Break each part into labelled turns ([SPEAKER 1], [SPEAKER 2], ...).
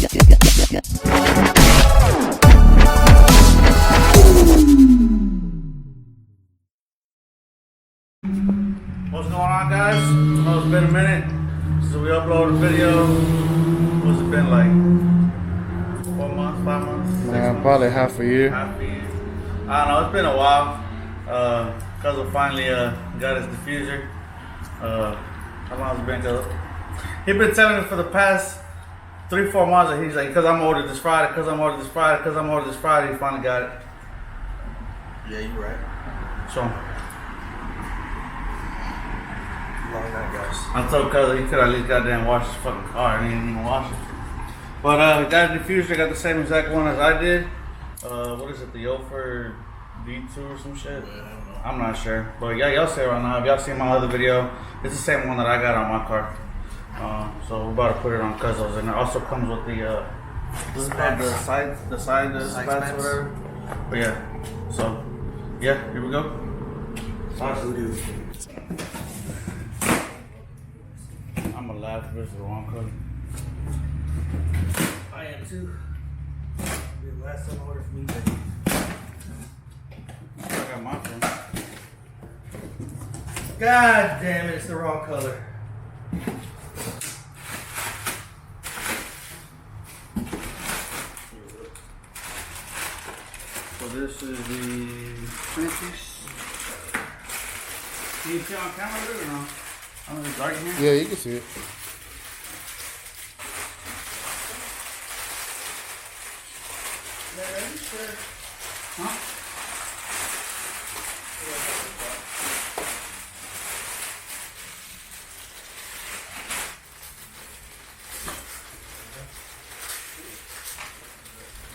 [SPEAKER 1] What's going on, guys? I know it's been a minute since we uploaded a video. What's it been like? 4 months, 5 months? 6 months?
[SPEAKER 2] Probably half a year.
[SPEAKER 1] Half a year. I don't know, it's been a while. Kuzo finally got his diffuser. How long has it been? He's been telling me for the past 3-4 months that he's like, because I'm ordered this Friday, he finally got it.
[SPEAKER 3] Yeah, you're right.
[SPEAKER 1] So,
[SPEAKER 3] Long night, guys.
[SPEAKER 1] I told Kuzo he could at least goddamn wash his fucking car and he didn't even wash it. But he got a diffuser, got the same exact one as I did. What is it, the Yofer D2 or some shit?
[SPEAKER 3] Yeah,
[SPEAKER 1] I'm not sure. But yeah, y'all see it right now. If y'all seen my other video, it's the same one that I got on my car. So we're about to put it on Kuzos, and it also comes with the this is called the side spats or whatever. But yeah, so yeah, here we go. I'm gonna laugh if it's the wrong color.
[SPEAKER 3] I am too. The last time I ordered from eBay.
[SPEAKER 1] I got my phone.
[SPEAKER 3] God damn it, it's the wrong color.
[SPEAKER 1] So this is the piece. Can you see on camera or no? I mean, it's dark in here.
[SPEAKER 2] Yeah, you can see it.
[SPEAKER 3] Yeah, are you sure?
[SPEAKER 1] Huh?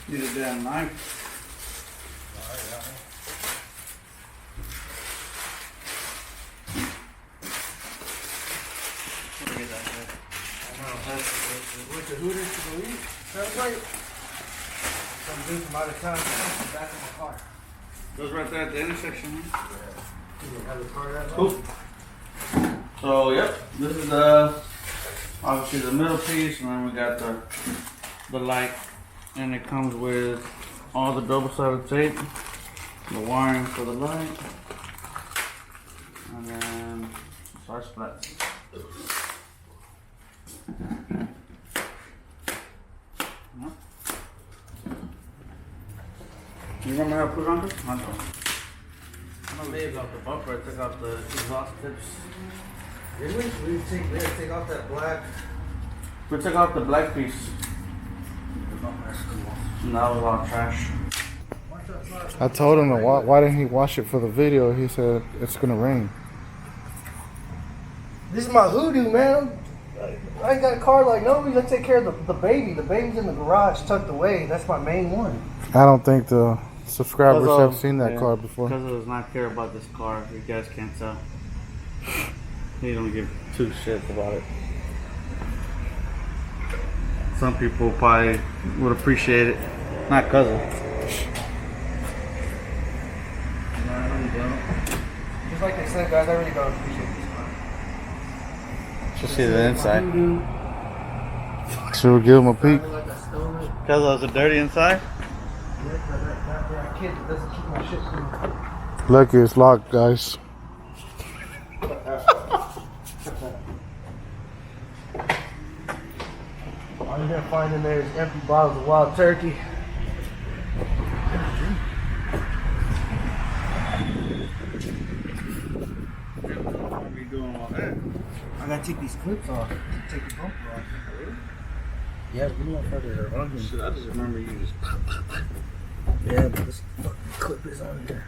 [SPEAKER 1] Need a damn knife.
[SPEAKER 3] Alright, got one.
[SPEAKER 1] Let me get that guy.
[SPEAKER 3] I know, went to Hooters to go eat. Celebrate. Some dude from out of town back in my car.
[SPEAKER 1] Goes right there at the intersection.
[SPEAKER 3] You didn't have the car that long?
[SPEAKER 1] Cool. So yep, this is the obviously the middle piece, and then we got the light, and it comes with all the double-sided tape, the wiring for the light, and then our spats. You remember how to put it on this? I know. I know they took off the bumper, I took off the exhaust tips.
[SPEAKER 3] Did we? We had to take off that black.
[SPEAKER 1] We took off the black piece. And that was all trash.
[SPEAKER 2] I told him, why didn't he wash it for the video? He said, it's going to rain.
[SPEAKER 3] This is my hoodoo, man. I ain't got a car like nobody. Let's take care of the baby. The baby's in the garage, tucked away. That's my main one.
[SPEAKER 2] I don't think the subscribers
[SPEAKER 1] Kuzo,
[SPEAKER 2] have seen that car before.
[SPEAKER 1] Kuzo does not care about this car. You guys can't tell. He don't give two shits about it. Some people probably would appreciate it. Not Kuzo.
[SPEAKER 3] No, I really don't. Just like they said, guys, I really don't appreciate this car.
[SPEAKER 1] Just see the inside.
[SPEAKER 2] Should we give him a peek?
[SPEAKER 3] Like I stole it.
[SPEAKER 1] Kuzo, is it dirty inside?
[SPEAKER 3] Yeah, that kid that doesn't keep my shit clean.
[SPEAKER 2] Lucky it's locked, guys.
[SPEAKER 3] All you're gonna find in there is empty bottles of wild turkey.
[SPEAKER 1] What are you doing all that?
[SPEAKER 3] I gotta take these clips off to take the bumper off. Yeah, we don't further on here.
[SPEAKER 1] Shit, I just remember you just pop.
[SPEAKER 3] Yeah, but this fucking clip is on there.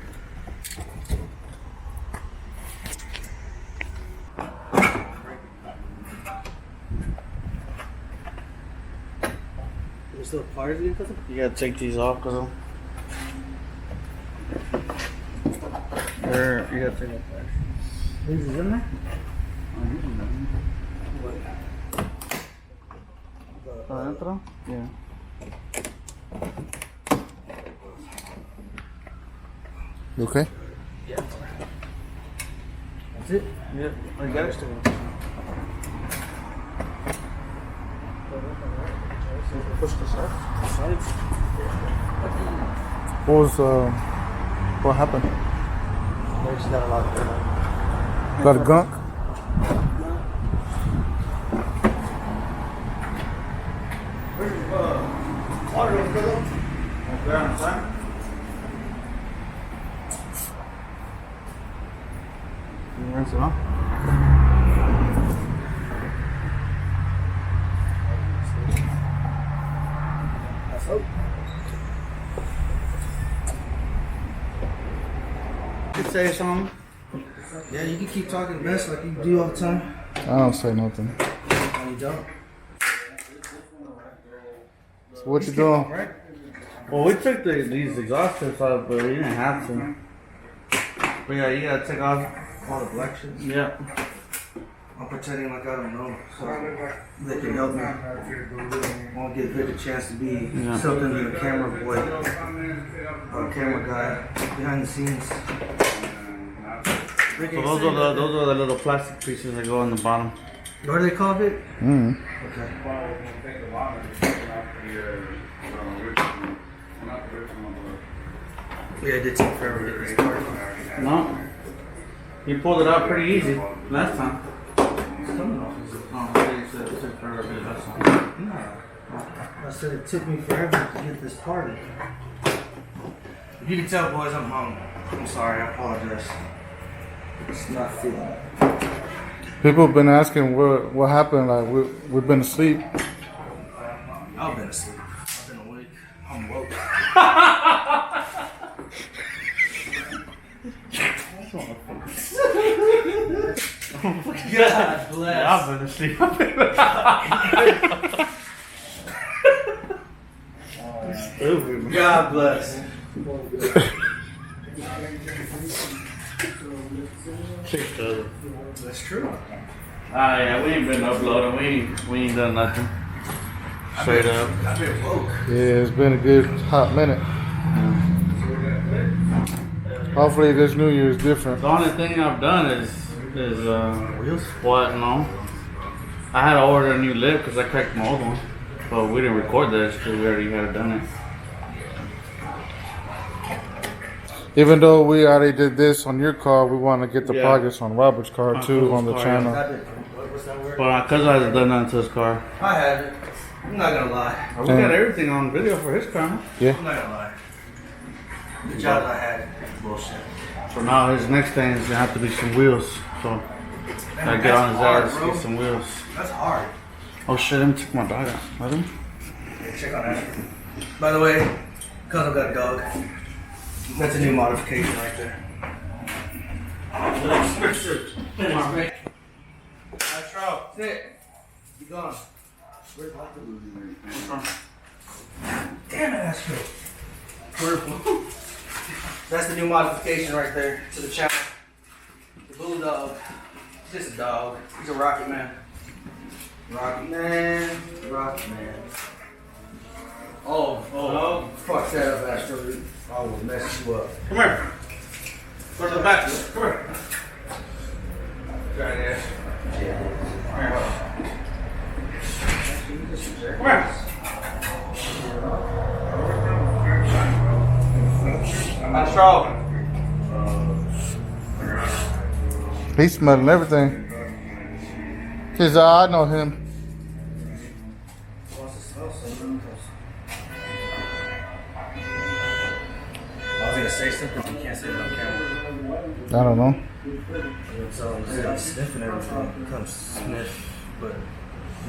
[SPEAKER 3] There's still pliers in it?
[SPEAKER 1] You gotta take these off, Kuzo. You gotta take off pliers.
[SPEAKER 3] These is in there?
[SPEAKER 1] Adentro? Yeah.
[SPEAKER 2] You okay?
[SPEAKER 3] Yeah. That's it?
[SPEAKER 1] Yep. I got it.
[SPEAKER 3] Push the sides.
[SPEAKER 2] What happened?
[SPEAKER 3] They just got a lot of
[SPEAKER 2] Got a gunk?
[SPEAKER 1] Where's the water over there on the side? You rinse it off? You say something?
[SPEAKER 3] Yeah, you can keep talking mess like you do all the time.
[SPEAKER 2] I don't say nothing.
[SPEAKER 3] No, you don't.
[SPEAKER 2] So what you doing?
[SPEAKER 3] Right?
[SPEAKER 1] Well, we took these exhaust tips out, but we didn't have to. But yeah, you gotta take off.
[SPEAKER 3] All the black shit.
[SPEAKER 1] Yeah.
[SPEAKER 3] I'm pretending like I don't know, so they can help me. I want to give Vic a chance to be something to the camera boy, camera guy behind the scenes.
[SPEAKER 1] So those are the little plastic pieces that go on the bottom.
[SPEAKER 3] What do they call it? Okay. Yeah, it did take forever to get this part.
[SPEAKER 1] No. You pulled it out pretty easy last time.
[SPEAKER 3] It's coming off.
[SPEAKER 1] Oh, you said it took forever to get last time.
[SPEAKER 3] No. I said it took me forever to get this part in. If you can tell, boys, I'm hungry. I'm sorry, I apologize. It's not feeling it.
[SPEAKER 2] People have been asking what happened. Like we've been asleep.
[SPEAKER 3] I've been asleep. I've been awake. I'm woke. God bless.
[SPEAKER 1] I've been asleep. Stupid,
[SPEAKER 3] God bless. That's true.
[SPEAKER 1] Ah, yeah, we ain't been uploading. We ain't done nothing. Straight up.
[SPEAKER 3] I've been woke.
[SPEAKER 2] Yeah, it's been a good hot minute. Hopefully this New Year is different.
[SPEAKER 1] The only thing I've done is
[SPEAKER 3] Wheels?
[SPEAKER 1] what? No. I had to order a new lip because I cracked my old one, but we didn't record this because we already had done it.
[SPEAKER 2] Even though we already did this on your car, we want to get the
[SPEAKER 1] Yeah.
[SPEAKER 2] progress on Robert's car
[SPEAKER 1] On
[SPEAKER 2] too
[SPEAKER 1] Robert's
[SPEAKER 2] on the
[SPEAKER 1] car,
[SPEAKER 2] channel.
[SPEAKER 3] What's that word?
[SPEAKER 1] But my cousin hasn't done nothing to his car.
[SPEAKER 3] I haven't. I'm not gonna lie.
[SPEAKER 1] We got everything on video for his car.
[SPEAKER 2] Yeah.
[SPEAKER 3] I'm not gonna lie. The job I had, bullshit.
[SPEAKER 1] So now his next thing is gonna have to be some wheels. So gotta get on his ass, get some wheels.
[SPEAKER 3] That's hard.
[SPEAKER 1] Oh shit, let me check my dog out. Let him.
[SPEAKER 3] Yeah, check on that. By the way, cousin got a dog. That's a new modification right there. That's right. Sit. You gone. Where's my Damn it, that's good. Purple. That's the new modification right there to the channel. The bulldog. He's just a dog. He's a rocket man. Rocket man. Rocket man. Oh, fuck that up, Astro. I will mess you up.
[SPEAKER 1] Come here. Go to the back. Come here. Try this. Come here. Come here. Astro.
[SPEAKER 2] He's smelling everything. Cause I know him.
[SPEAKER 3] I was gonna say something, you can't say it on camera.
[SPEAKER 2] I don't know.
[SPEAKER 3] So I'm sniffing everything. Come sniff, but it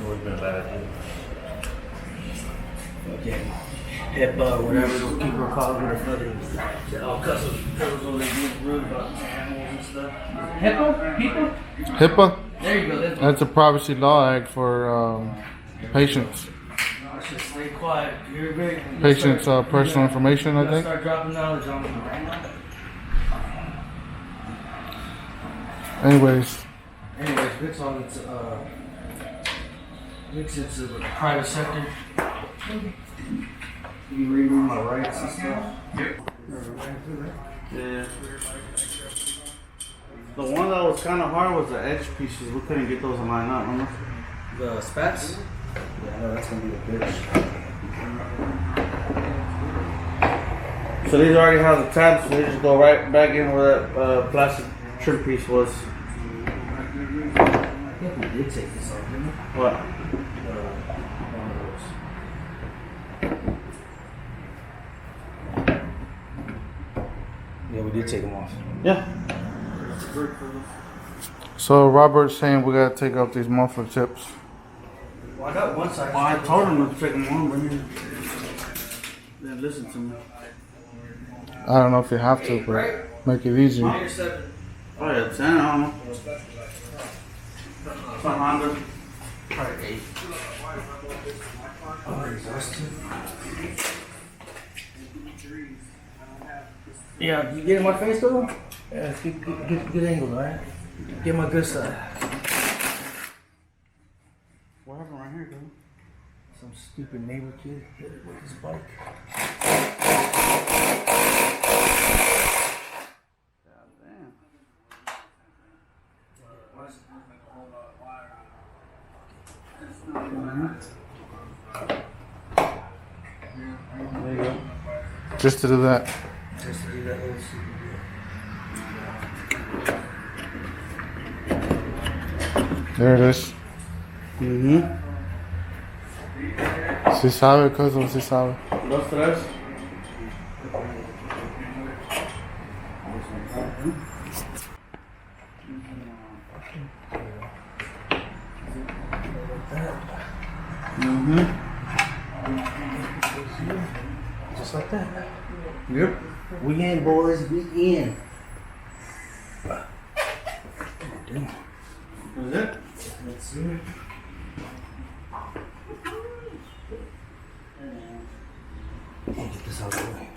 [SPEAKER 3] would have been a bad idea. Okay. HIPAA, whatever those people are calling it, or nothing. All customs over there being rude about animals and stuff. HIPAA? People?
[SPEAKER 2] HIPAA?
[SPEAKER 3] There you go.
[SPEAKER 2] That's a privacy law act for patients.
[SPEAKER 3] I should stay quiet. You're big.
[SPEAKER 2] Patients' personal information, I think.
[SPEAKER 3] Start dropping knowledge on them.
[SPEAKER 2] Anyways,
[SPEAKER 3] Vic's on its, Vic's into the private sector. You read my rights and stuff?
[SPEAKER 1] Yeah. The one that was kind of hard was the edge pieces. We couldn't get those to line up, remember?
[SPEAKER 3] The spats? Yeah, I know that's gonna be a bitch.
[SPEAKER 1] So these already have the tabs, so they just go right back in where that plastic trim piece was.
[SPEAKER 3] I think we did take this off, didn't we?
[SPEAKER 1] What?
[SPEAKER 3] Yeah, we did take them off.
[SPEAKER 1] Yeah.
[SPEAKER 2] So Robert's saying we gotta take off these muffler tips.
[SPEAKER 3] Well, I got one side.
[SPEAKER 1] Well, I told him to take them on, but he didn't listen to me.
[SPEAKER 2] I don't know if you have to, but make it easier.
[SPEAKER 1] Oh yeah, 10, I don't know. Some Honda.
[SPEAKER 3] Probably 8. Oh, exhausted. Yeah, you get in my face though? Yeah, good angle, alright? Get my good side.
[SPEAKER 1] What happened right here, dude?
[SPEAKER 3] Some stupid neighbor kid hit it with his bike.
[SPEAKER 1] God damn. There you go.
[SPEAKER 2] Just to do that.
[SPEAKER 3] Just to do that little stupid
[SPEAKER 2] There it is. Si sabe, Kuzos, si sabe.
[SPEAKER 1] Dos, tres.
[SPEAKER 3] just like that.
[SPEAKER 1] Yep.
[SPEAKER 3] We in, boys, we in.
[SPEAKER 1] Is it?
[SPEAKER 3] Let's see. Get this out of the way.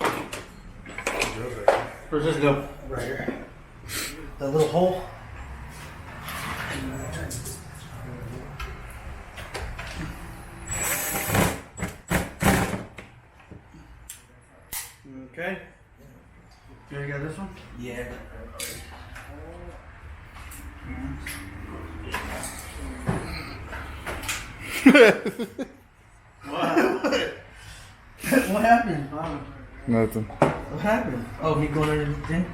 [SPEAKER 1] Where's this go?
[SPEAKER 3] Right here. That little hole.
[SPEAKER 1] Okay. You already got this one?
[SPEAKER 3] Yeah. What happened?
[SPEAKER 2] Nothing.
[SPEAKER 3] What happened? Oh, me going under the thing?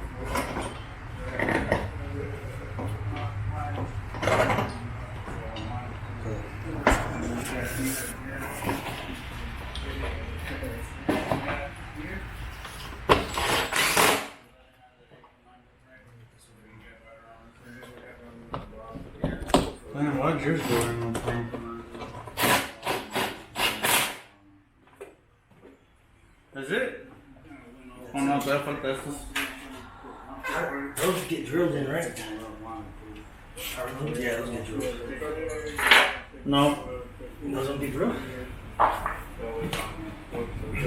[SPEAKER 1] Man, why'd yours go in on time? Is it? Oh no, that's what this is.
[SPEAKER 3] Those get drilled in, right? Yeah, those get drilled.
[SPEAKER 1] No.
[SPEAKER 3] Those don't get drilled?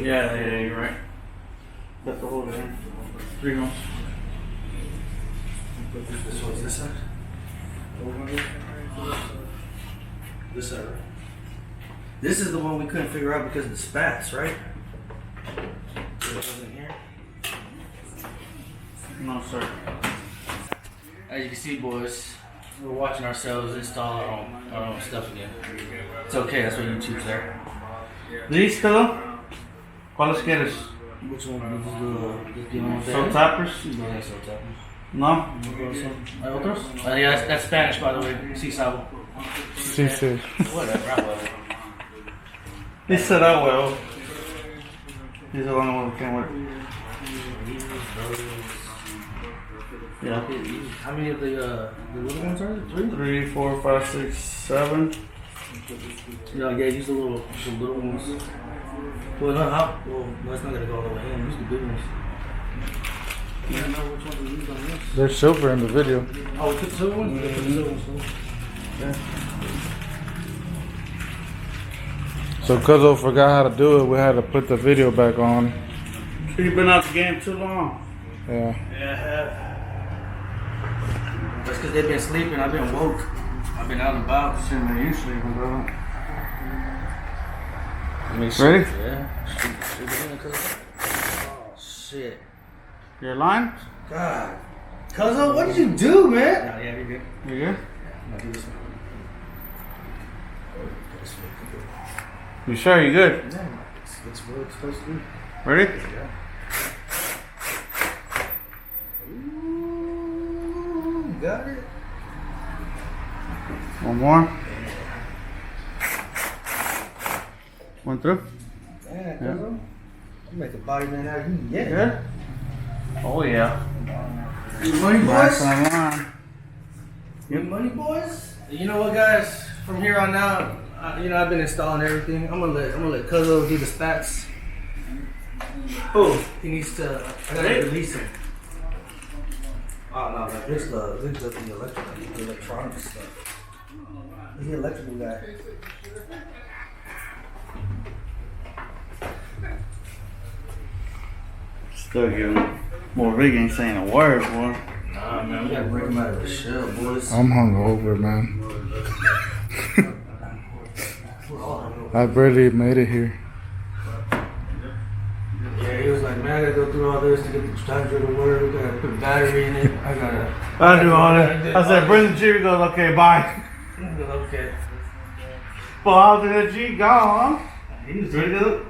[SPEAKER 1] Yeah, you're right. That's the whole thing. 3 months.
[SPEAKER 3] This one's this side? This side, right? This is the one we couldn't figure out because of the spats, right? It wasn't here.
[SPEAKER 1] No, sir.
[SPEAKER 3] As you can see, boys, we're watching ourselves install our own stuff again. It's okay, that's what YouTube's there.
[SPEAKER 1] ¿Listo? ¿Cuáles quieres?
[SPEAKER 3] Which one? Just give them
[SPEAKER 1] Soul tappers?
[SPEAKER 3] Yeah, soul tappers.
[SPEAKER 1] No?
[SPEAKER 3] ¿Hay otros? Yeah, that's Spanish, by the way. Sí, sabo.
[SPEAKER 2] Sí, sí.
[SPEAKER 3] Whatever, I will.
[SPEAKER 1] He said I will. He's the only one who can work. Yeah.
[SPEAKER 3] How many of the little ones are there? 3?
[SPEAKER 1] 3, 4, 5, 6, 7.
[SPEAKER 3] Yeah, use the little ones. Well, no, it's not gonna go all the way in. Use the big ones. I don't know which ones we used on this.
[SPEAKER 2] There's silver in the video.
[SPEAKER 3] Oh, we took the silver ones? Yeah, we took the silver ones. Yeah.
[SPEAKER 2] So Kuzos forgot how to do it. We had to put the video back on.
[SPEAKER 1] You've been out the game too long.
[SPEAKER 2] Yeah.
[SPEAKER 3] Yeah. That's because they've been sleeping. I've been woke. I've been out and about.
[SPEAKER 1] Shouldn't have you sleeping, bro.
[SPEAKER 2] Ready?
[SPEAKER 3] Yeah. Oh, shit.
[SPEAKER 1] Your line?
[SPEAKER 3] God. Kuzo, what did you do, man? Nah, yeah, you're good.
[SPEAKER 1] You good?
[SPEAKER 3] I'll do this one.
[SPEAKER 1] You sure you good?
[SPEAKER 3] Looks where it's supposed to be.
[SPEAKER 1] Ready?
[SPEAKER 3] Yeah. Ooh, got it.
[SPEAKER 1] One more. One through.
[SPEAKER 3] Yeah, you make a body man out of you. Yeah.
[SPEAKER 1] Good? Oh yeah.
[SPEAKER 3] Good money,
[SPEAKER 1] Wax
[SPEAKER 3] boys.
[SPEAKER 1] online.
[SPEAKER 3] Good money, boys. You know what, guys? From here on out, you know I've been installing everything. I'm gonna let Kuzos do the spats. Oh, he needs to. I gotta release him. Oh no, like this the electronic stuff. He's the electrical guy.
[SPEAKER 1] Still giving more Rig ain't saying a word, boy.
[SPEAKER 3] Nah, man, we gotta break him out of the shell, boys.
[SPEAKER 2] I'm hungover, man. I barely made it here.
[SPEAKER 3] Yeah, he was like, man, I gotta go through all this to get the charger to work. We gotta put a battery in it. I
[SPEAKER 1] do all that. I said, bring the G. He goes, okay, bye.
[SPEAKER 3] Okay.
[SPEAKER 1] Well, how did the G go?
[SPEAKER 3] He was
[SPEAKER 1] Ready to do it?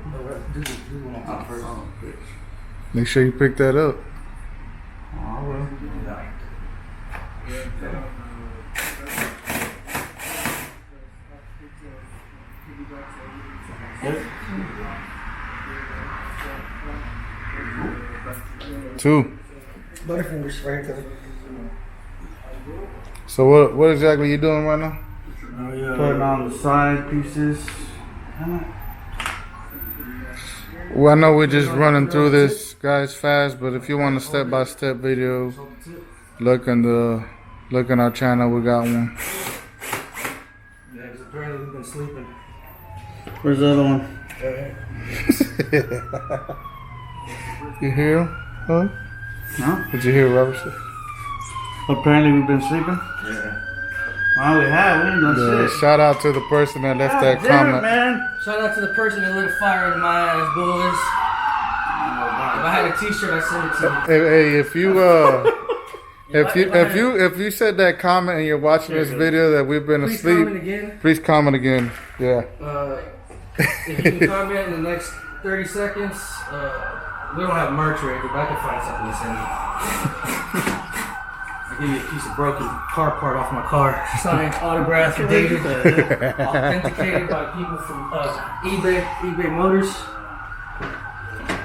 [SPEAKER 2] Make sure you pick that up.
[SPEAKER 1] Oh, I will.
[SPEAKER 2] Two.
[SPEAKER 3] Butterfingers right there.
[SPEAKER 2] So what exactly you doing right now?
[SPEAKER 1] Putting on the side pieces.
[SPEAKER 2] Well, I know we're just running through this, guys, fast. But if you want a step-by-step video, look in our channel. We got one.
[SPEAKER 3] Yeah, because apparently we've been sleeping.
[SPEAKER 1] Where's the other one?
[SPEAKER 2] You hear him? Huh?
[SPEAKER 1] No?
[SPEAKER 2] Did you hear Robert say?
[SPEAKER 1] Apparently we've been sleeping.
[SPEAKER 3] Yeah.
[SPEAKER 1] Well, we have. We ain't done
[SPEAKER 2] Yeah,
[SPEAKER 1] shit.
[SPEAKER 2] shout out to the person that left that
[SPEAKER 1] God damn it,
[SPEAKER 2] comment.
[SPEAKER 1] man.
[SPEAKER 3] Shout out to the person that lit a fire in my ass, boys. If I had a t-shirt, I'd send it to you.
[SPEAKER 2] Hey, if you said that comment and you're watching this video that we've been
[SPEAKER 3] Please
[SPEAKER 2] asleep,
[SPEAKER 3] comment again.
[SPEAKER 2] please comment again. Yeah.
[SPEAKER 3] If you can comment in the next 30 seconds, we don't have merch ready, but I can find something to send you. I'll give you a piece of broken car part off my car. Signed, autographed, dated, authenticated by people from eBay Motors.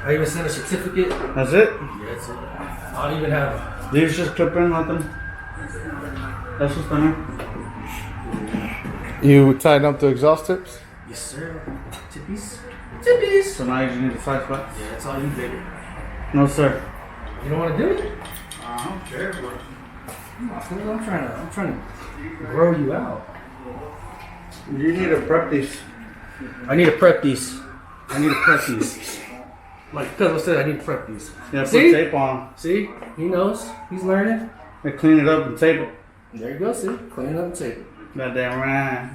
[SPEAKER 3] I even sent a certificate.
[SPEAKER 1] That's it?
[SPEAKER 3] Yeah, that's it. I'll even have.
[SPEAKER 1] These just clip in, nothing. That's just on here.
[SPEAKER 2] You tighten up the exhaust tips?
[SPEAKER 3] Yes, sir. Tippies. Tippies.
[SPEAKER 1] So now you just need the side spots?
[SPEAKER 3] Yeah, that's all you, baby.
[SPEAKER 1] No, sir.
[SPEAKER 3] You don't want to do it?
[SPEAKER 1] I don't care, but
[SPEAKER 3] I'm trying to grow you out.
[SPEAKER 1] you need to prep these.
[SPEAKER 3] I need to prep these. Like Kuzos said, I need to prep these.
[SPEAKER 1] Yeah, put
[SPEAKER 3] See?
[SPEAKER 1] tape on.
[SPEAKER 3] See? He knows. He's learning.
[SPEAKER 1] They clean it up and tape it.
[SPEAKER 3] There you go, see? Clean it up and tape it.
[SPEAKER 1] Goddamn right.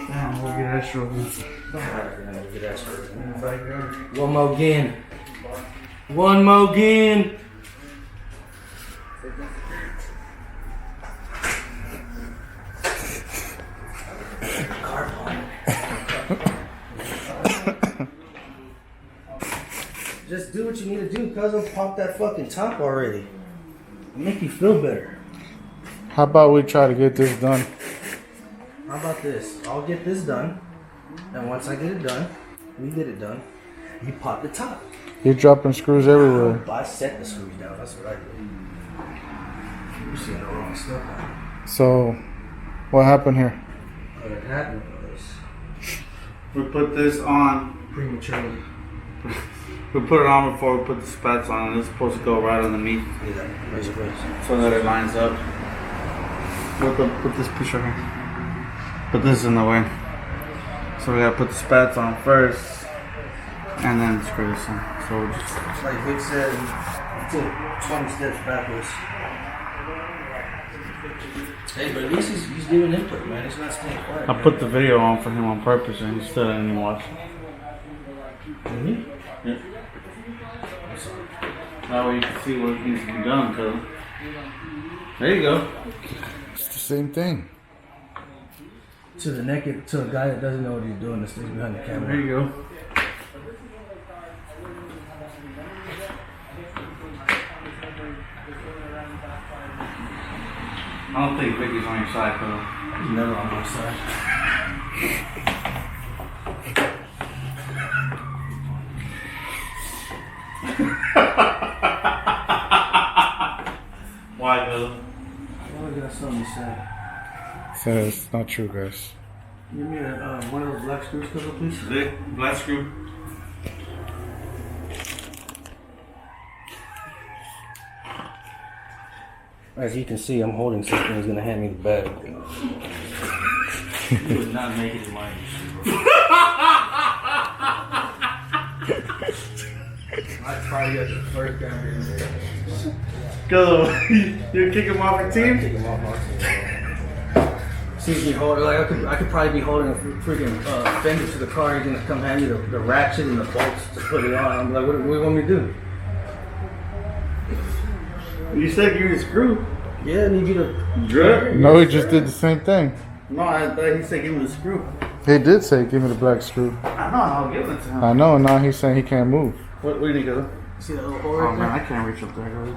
[SPEAKER 1] Damn, we'll get extra.
[SPEAKER 3] One more again. One more again. Just do what you need to do, cousin. Pop that fucking top already. It'll make you feel better.
[SPEAKER 2] How about we try to get this done?
[SPEAKER 3] How about this? I'll get this done. And once I get it done, we get it done, you pop the top.
[SPEAKER 2] You're dropping screws everywhere.
[SPEAKER 3] I set the screws down. That's what I do. You're seeing the wrong stuff now.
[SPEAKER 2] So, what happened here?
[SPEAKER 3] What happened was
[SPEAKER 1] We put this on.
[SPEAKER 3] prematurely.
[SPEAKER 1] We put it on before we put the spats on, and it's supposed to go right underneath
[SPEAKER 3] Do that. Raise your voice.
[SPEAKER 1] so that it lines up. Put this piece right here. Put this in the way. So we gotta put the spats on first, and then screw this on. So we just.
[SPEAKER 3] Like Vic said, you took 20 steps backwards. Hey, but at least he's giving input, man. He's not staying quiet.
[SPEAKER 1] I put the video on for him on purpose, and he still didn't even watch it.
[SPEAKER 3] Mm-hmm.
[SPEAKER 1] Yeah. That way you can see what needs to be done, cuz. There you go.
[SPEAKER 2] It's the same thing.
[SPEAKER 3] to the naked, to a guy that doesn't know what he's doing, that stays behind the camera.
[SPEAKER 1] There you go. I don't think Vicky's on your side, though.
[SPEAKER 3] He's never on my side.
[SPEAKER 1] Why, though?
[SPEAKER 3] Oh, I got something to say.
[SPEAKER 2] So it's not true, guys.
[SPEAKER 3] Give me one of those black screws, Kuzos, please.
[SPEAKER 1] The black screw.
[SPEAKER 3] As you can see, I'm holding something. He's gonna hand me the bag. You would not make it in my industry, bro. I probably got the first guy in there.
[SPEAKER 1] Go. You kick him off your team?
[SPEAKER 3] Take him off my team. Sees me holding, like I could probably be holding a freaking fender to the car. He's gonna come hand me the ratchet and the bolts to put it on. I'm like, what do you want me to do?
[SPEAKER 1] You said give you the screw.
[SPEAKER 3] Yeah, I need you to.
[SPEAKER 1] Drug?
[SPEAKER 2] No, he just did the same thing.
[SPEAKER 1] No, I thought he said give me the screw.
[SPEAKER 2] He did say, give me the black screw.
[SPEAKER 1] I know, I'll give it to him.
[SPEAKER 2] I know, and now he's saying he can't move.
[SPEAKER 1] What, where did he go?
[SPEAKER 3] See that little hole
[SPEAKER 1] Oh
[SPEAKER 3] right
[SPEAKER 1] man,
[SPEAKER 3] there?
[SPEAKER 1] I can't reach up there, guys.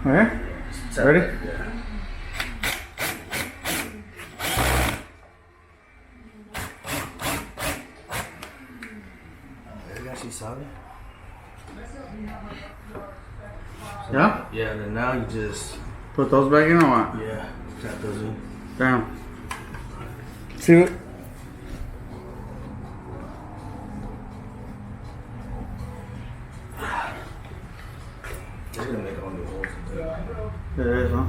[SPEAKER 1] Alright? Ready?
[SPEAKER 3] Yeah. You actually solid?
[SPEAKER 1] Yeah?
[SPEAKER 3] Yeah, then now you just,
[SPEAKER 1] Put those back in or what?
[SPEAKER 3] yeah, tap those in.
[SPEAKER 1] Down.
[SPEAKER 2] See what?
[SPEAKER 3] They're gonna make all new holes in there.
[SPEAKER 1] There it is, huh?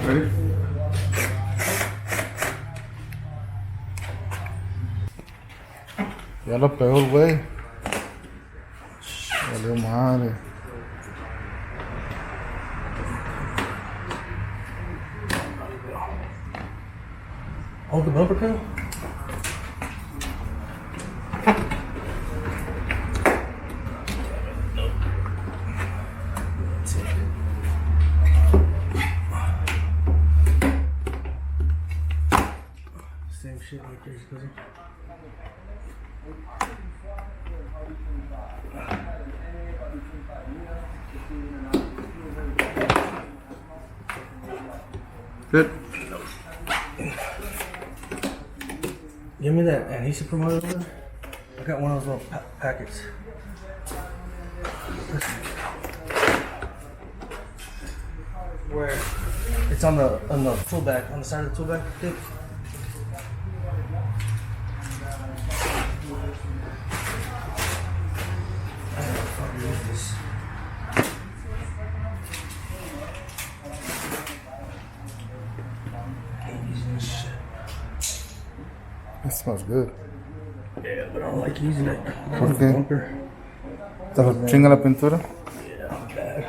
[SPEAKER 1] Ready?
[SPEAKER 2] Ya lo pegó el güey. Valió madre.
[SPEAKER 3] Hold the bumper pedal? Same shit right there, cousin.
[SPEAKER 1] Good.
[SPEAKER 3] Give me that adhesive promoter over there. I got one of those little packets. Where it's on the tool bag, on the side of the tool bag. Dick. I don't know if I'll use this. I ain't using this shit.
[SPEAKER 2] It smells good.
[SPEAKER 3] Yeah, but I don't like using it.
[SPEAKER 2] Okay.
[SPEAKER 3] Bumper.
[SPEAKER 2] ¿Te lo chinga la pintura?
[SPEAKER 3] Yeah, I'm bad.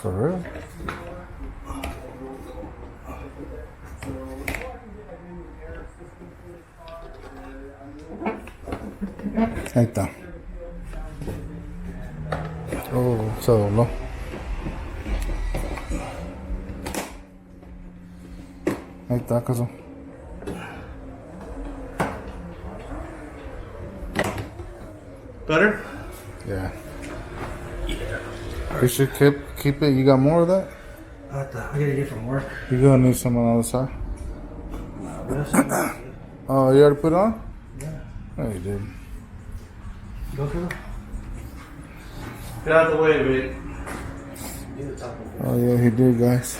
[SPEAKER 2] For real? Ahí está. Oh, se dobló. Ahí está, Kuzos.
[SPEAKER 1] Better?
[SPEAKER 2] Yeah. You should keep it. You got more of that?
[SPEAKER 3] I gotta get from work.
[SPEAKER 2] You're gonna need some on the other side. Oh, you already put it on?
[SPEAKER 3] Yeah.
[SPEAKER 2] Oh, you did.
[SPEAKER 3] Go through.
[SPEAKER 1] Get out the way, Vic.
[SPEAKER 3] Do the top of it.
[SPEAKER 2] Oh, yeah, he did, guys.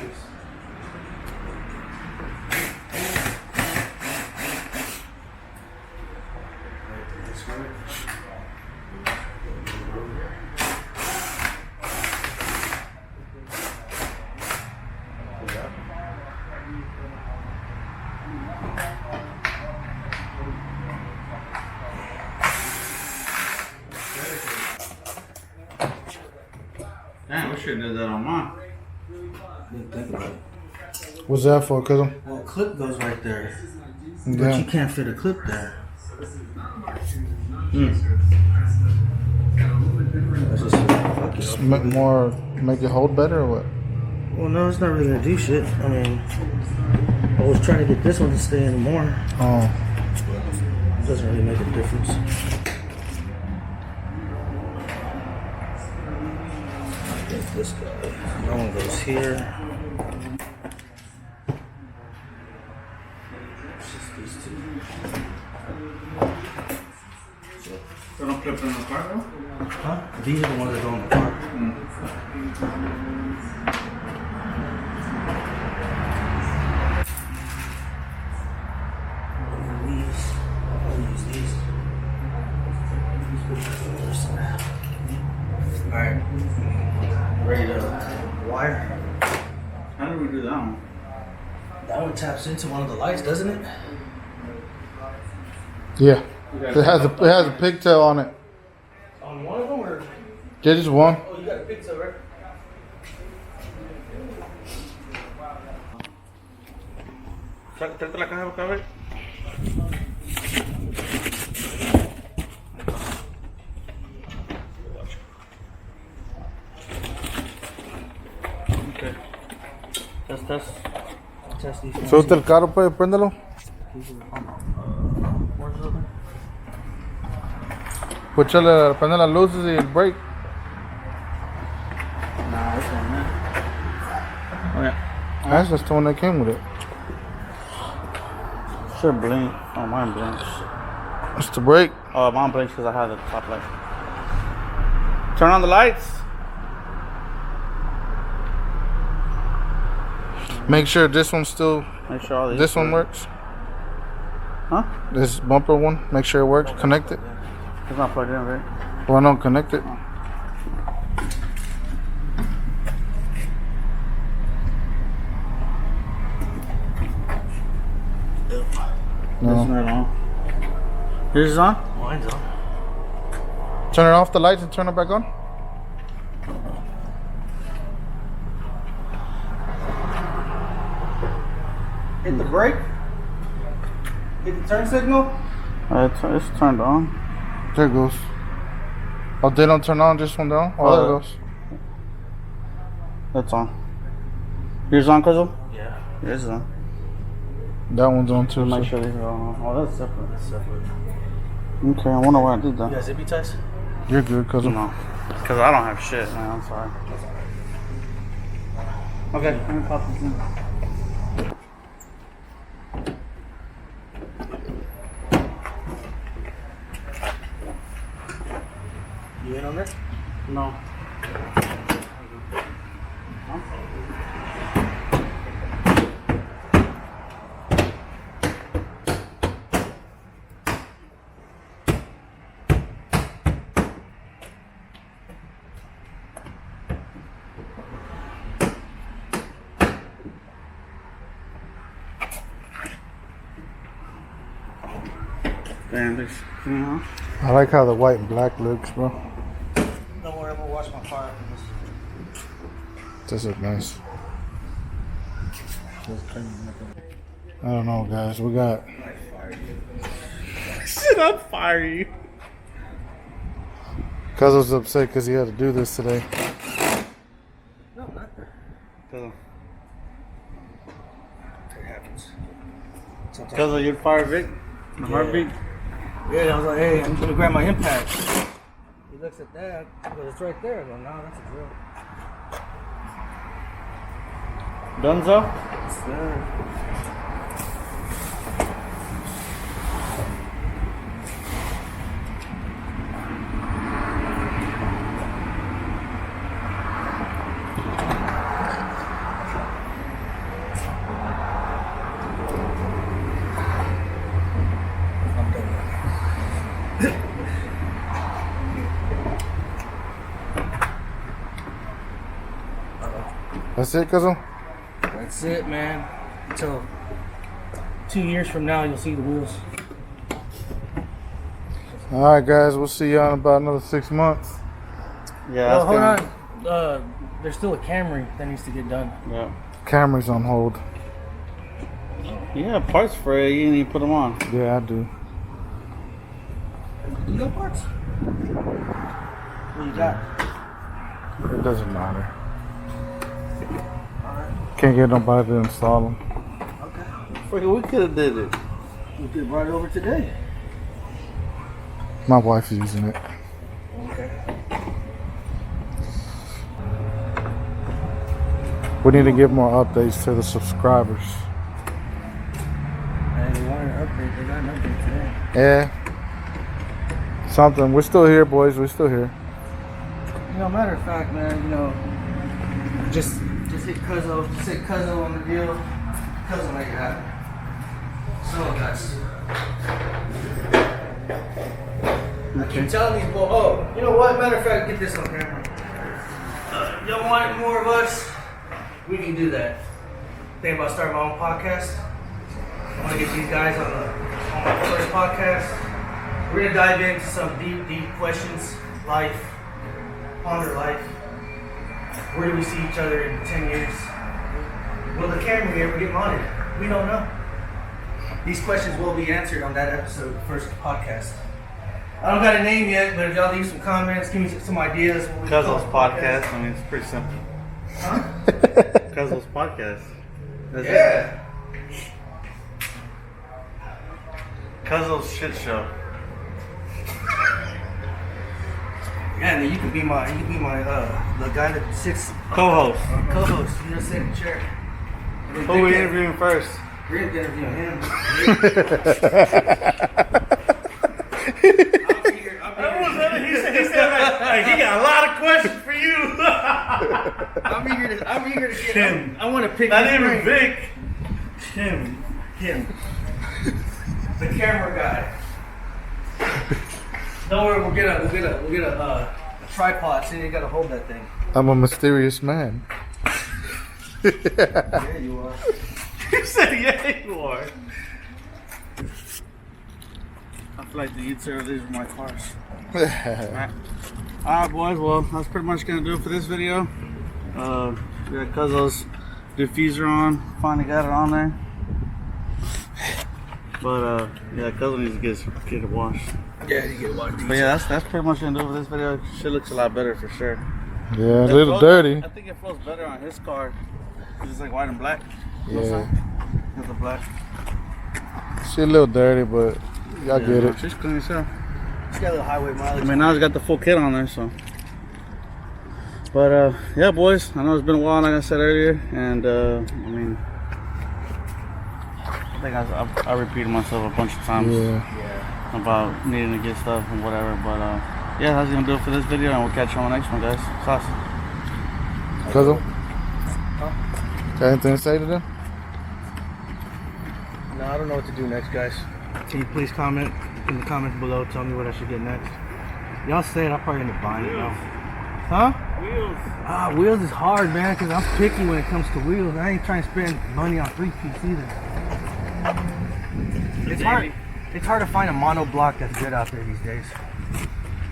[SPEAKER 1] Damn, we should have did that on mine.
[SPEAKER 3] Didn't think about it.
[SPEAKER 2] What's that for, Kuzos?
[SPEAKER 3] Well, a clip goes right there, but
[SPEAKER 2] Yeah.
[SPEAKER 3] you can't fit a clip there. That's just fuck it.
[SPEAKER 2] Make it hold better or what?
[SPEAKER 3] Well, no, it's not really gonna do shit. I mean, I was trying to get this one to stay in more.
[SPEAKER 2] Oh.
[SPEAKER 3] It doesn't really make a difference. I think this guy. That one goes here. It's just these two.
[SPEAKER 1] They don't clip in the car though?
[SPEAKER 3] Huh? These are the ones that go in the car. I'll use these. Alright. Ready to wire?
[SPEAKER 1] How did we do that one?
[SPEAKER 3] That one taps into one of the lights, doesn't it?
[SPEAKER 2] Yeah. It has a pigtail on it.
[SPEAKER 3] On one of them or?
[SPEAKER 2] Yeah, just one.
[SPEAKER 3] Oh, you got a pigtail, right?
[SPEAKER 1] Tráete la caja acá, a ver. Okay.
[SPEAKER 3] Test these.
[SPEAKER 2] Suelta el carro, pues, préndelo. Puchale, prende las luces y el brake.
[SPEAKER 1] Nah, this one, man. Oh yeah.
[SPEAKER 2] That's just the one that came with it.
[SPEAKER 1] Should blink. Oh, mine blinks.
[SPEAKER 2] That's the brake.
[SPEAKER 1] Oh, mine blinks because I have the top light. Turn on the lights.
[SPEAKER 2] Make sure this one still.
[SPEAKER 1] Make sure all these.
[SPEAKER 2] This one works.
[SPEAKER 1] Huh?
[SPEAKER 2] This bumper one. Make sure it works. Connect it.
[SPEAKER 1] It's not plugged in, right?
[SPEAKER 2] Well, no, connect it.
[SPEAKER 1] This is not on. Yours is on?
[SPEAKER 3] Mine's on.
[SPEAKER 2] Turn it off the lights and turn it back on.
[SPEAKER 3] Hit the brake. Hit the turn signal.
[SPEAKER 1] It's turned on.
[SPEAKER 2] There it goes. Oh, they don't turn on, just one down? Oh, there it goes.
[SPEAKER 1] It's on. Yours on, Kuzos?
[SPEAKER 3] Yeah.
[SPEAKER 1] Yours is on.
[SPEAKER 2] That one's on too.
[SPEAKER 1] Make
[SPEAKER 2] So.
[SPEAKER 1] sure these are on. Oh, that's separate.
[SPEAKER 3] That's separate.
[SPEAKER 1] Okay, I wonder why I did
[SPEAKER 3] You
[SPEAKER 1] that.
[SPEAKER 3] got zippy ties?
[SPEAKER 2] You're good, cause
[SPEAKER 1] No. Because I don't have shit, man. I'm sorry. Okay, let me pop this in.
[SPEAKER 3] You in on there?
[SPEAKER 1] No. Damn, this, you know.
[SPEAKER 2] I like how the white and black looks, bro.
[SPEAKER 3] Don't worry, I'm gonna wash my car after this.
[SPEAKER 2] This look nice. I don't know, guys. We got.
[SPEAKER 1] Shit, I'd fire you.
[SPEAKER 2] Cuz was upset because he had to do this today.
[SPEAKER 3] No, not.
[SPEAKER 1] Because
[SPEAKER 3] It happens.
[SPEAKER 1] of your fire Vic? The heartbeat?
[SPEAKER 3] Yeah, I was like, hey, I'm gonna grab my impact. He looks at that, he goes, it's right there. I go, no, that's a drill.
[SPEAKER 1] Dunzo?
[SPEAKER 3] Yes, sir.
[SPEAKER 2] That's it, Cuzzo?
[SPEAKER 3] That's it, man. Until 2 years from now, you'll see the wheels.
[SPEAKER 2] Alright, guys. We'll see y'all in about another 6 months.
[SPEAKER 1] Yeah,
[SPEAKER 3] Oh, hold on. There's still a Camry that needs to get done.
[SPEAKER 1] Yeah.
[SPEAKER 2] Camera's on hold.
[SPEAKER 1] Yeah, parts for it. You need to put them on.
[SPEAKER 2] Yeah, I do.
[SPEAKER 3] You got parts? What you got?
[SPEAKER 2] It doesn't matter. Can't get nobody to install them.
[SPEAKER 3] Okay.
[SPEAKER 1] Motherfucker, we could have did it.
[SPEAKER 3] We could have brought it over today.
[SPEAKER 2] My wife is using it.
[SPEAKER 3] Okay.
[SPEAKER 2] We need to give more updates to the subscribers.
[SPEAKER 3] Hey, they wanted an update. They got an update today.
[SPEAKER 2] Yeah. Something. We're still here, boys. We're still here.
[SPEAKER 3] You know, matter of fact, man, you know, just hit Kuzo, just hit Kuzo on the deal. Kuzo make it happen. So guys. I keep telling these boys, oh, you know what? Matter of fact, get this on camera. Y'all want more of us? We can do that. Thinking about starting my own podcast. I want to get these guys on my first podcast. We're gonna dive into some deep questions, life, ponder life. Where do we see each other in 10 years? Will the camera ever get mounted? We don't know. These questions will be answered on that episode, first podcast. I don't got a name yet, but if y'all leave some comments, give me some ideas.
[SPEAKER 1] Kuzos podcast. I mean, it's pretty simple.
[SPEAKER 3] Huh?
[SPEAKER 1] Kuzos podcast. That's
[SPEAKER 3] Yeah.
[SPEAKER 1] it. Kuzos shit show.
[SPEAKER 3] Yeah, and then you can be my the guy that sits
[SPEAKER 1] Co-host.
[SPEAKER 3] co-host. You just sit in the chair. And then
[SPEAKER 1] Who we interviewing first?
[SPEAKER 3] We're gonna interview him.
[SPEAKER 1] He said like, he got a lot of questions for you.
[SPEAKER 3] I'm eager to get him. I want to pick.
[SPEAKER 1] Not
[SPEAKER 3] his
[SPEAKER 1] even
[SPEAKER 3] brain.
[SPEAKER 1] Vic.
[SPEAKER 3] Him. The camera guy. Don't worry, we'll get a tripod. So you gotta hold that thing.
[SPEAKER 2] I'm a mysterious man.
[SPEAKER 3] Yeah, you are.
[SPEAKER 1] You said, yeah, you are. I feel like the utilities of my cars. Alright, boys. Well, that's pretty much gonna do it for this video. We got Kuzos diffuser on. Finally got it on there. But yeah, Kuzo needs to get it washed.
[SPEAKER 3] Yeah, you get one.
[SPEAKER 1] But yeah, that's pretty much gonna do it for this video. Shit looks a lot better for sure.
[SPEAKER 2] Yeah, a little dirty.
[SPEAKER 1] I think it flows better on his car. It's like white and black.
[SPEAKER 2] Yeah.
[SPEAKER 1] It's the black.
[SPEAKER 2] She's a little dirty, but y'all get it.
[SPEAKER 1] She's clean as hell.
[SPEAKER 3] It's got a little highway mileage.
[SPEAKER 1] I mean, now it's got the full kit on there, so. But yeah, boys. I know it's been a while, like I said earlier, and I mean, I think I repeated myself a bunch of times about needing to get stuff and whatever. But yeah, that's gonna do it for this video, and we'll catch you on the next one, guys. Sauce.
[SPEAKER 2] Kuzo? Got anything to say to them?
[SPEAKER 3] No, I don't know what to do next, guys. Can you please comment in the comments below? Tell me what I should get next. Y'all say it, I'll probably end up buying it now. Huh?
[SPEAKER 1] Wheels.
[SPEAKER 3] Wheels is hard, man, because I'm picky when it comes to wheels. I ain't trying to spend money on 3-piece either. It's hard to find a mono block that's good out there these days.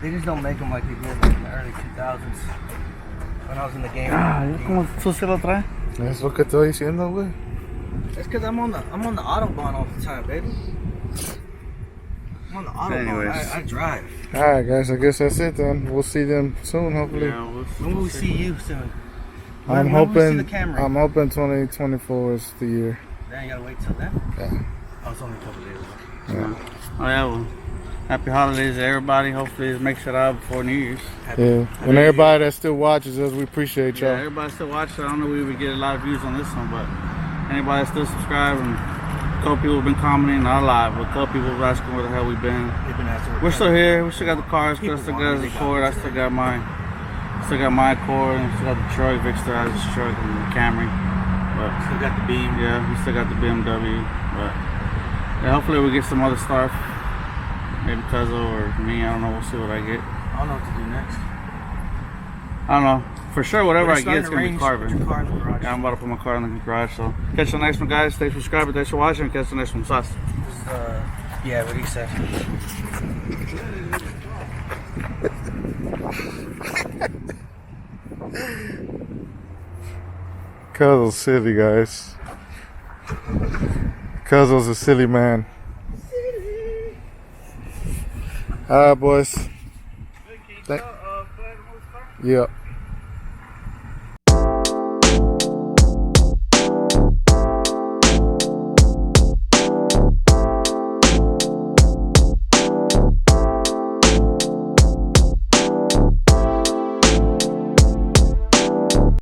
[SPEAKER 3] They just don't make them like they did like in the early 2000s. When I was in the game.
[SPEAKER 1] ¿Cómo sucio lo trae?
[SPEAKER 2] Es lo que estoy diciendo, güey.
[SPEAKER 3] It's because I'm on the Autobahn all the time, baby. I'm on the Autobahn.
[SPEAKER 1] Anyways.
[SPEAKER 3] I drive.
[SPEAKER 2] Alright, guys, I guess that's it then. We'll see them soon, hopefully.
[SPEAKER 1] Yeah,
[SPEAKER 3] When will we see you soon?
[SPEAKER 2] I'm
[SPEAKER 3] When will we see
[SPEAKER 2] hoping
[SPEAKER 3] the camera?
[SPEAKER 2] 2024 is the year.
[SPEAKER 3] Then you gotta wait till then?
[SPEAKER 2] Yeah.
[SPEAKER 3] Oh, it's only a couple days ago.
[SPEAKER 2] Yeah.
[SPEAKER 1] Oh yeah, well, happy holidays to everybody. Hopefully it makes it out before New Year's.
[SPEAKER 2] Yeah. And everybody that still watches us, we appreciate
[SPEAKER 1] Yeah,
[SPEAKER 2] y'all.
[SPEAKER 1] everybody still watching. I don't know if we would get a lot of views on this one, but anybody that still subscribe, and a couple people have been commenting, not a lot, but a couple people have asking where the hell we've been.
[SPEAKER 3] They've been asking.
[SPEAKER 1] We're still here. We still got the cars.
[SPEAKER 3] People
[SPEAKER 1] Still
[SPEAKER 3] want
[SPEAKER 1] got
[SPEAKER 3] me,
[SPEAKER 1] the
[SPEAKER 3] they
[SPEAKER 1] Ford.
[SPEAKER 3] got
[SPEAKER 1] I still got my Accord, and still got the truck. Vic still has his truck and the Camry. But
[SPEAKER 3] Still got the beam.
[SPEAKER 1] yeah, we still got the BMW. But yeah, hopefully we get some other stuff. Maybe Kuzo or me. I don't know. We'll see what I get.
[SPEAKER 3] I don't know what to do next.
[SPEAKER 1] I don't know. For sure, whatever
[SPEAKER 3] When
[SPEAKER 1] I
[SPEAKER 3] it's
[SPEAKER 1] get, it's
[SPEAKER 3] starting
[SPEAKER 1] gonna be
[SPEAKER 3] to rain,
[SPEAKER 1] carbon.
[SPEAKER 3] put your car in the garage.
[SPEAKER 1] Yeah, I'm about to put my car in the garage. So catch the next one, guys. Stay subscribed. Thanks for watching. Catch the next one. Sauce.
[SPEAKER 3] This is, yeah, what he said.
[SPEAKER 2] Kuzo's silly, guys. Kuzo's a silly man. Alright, boys. Yep.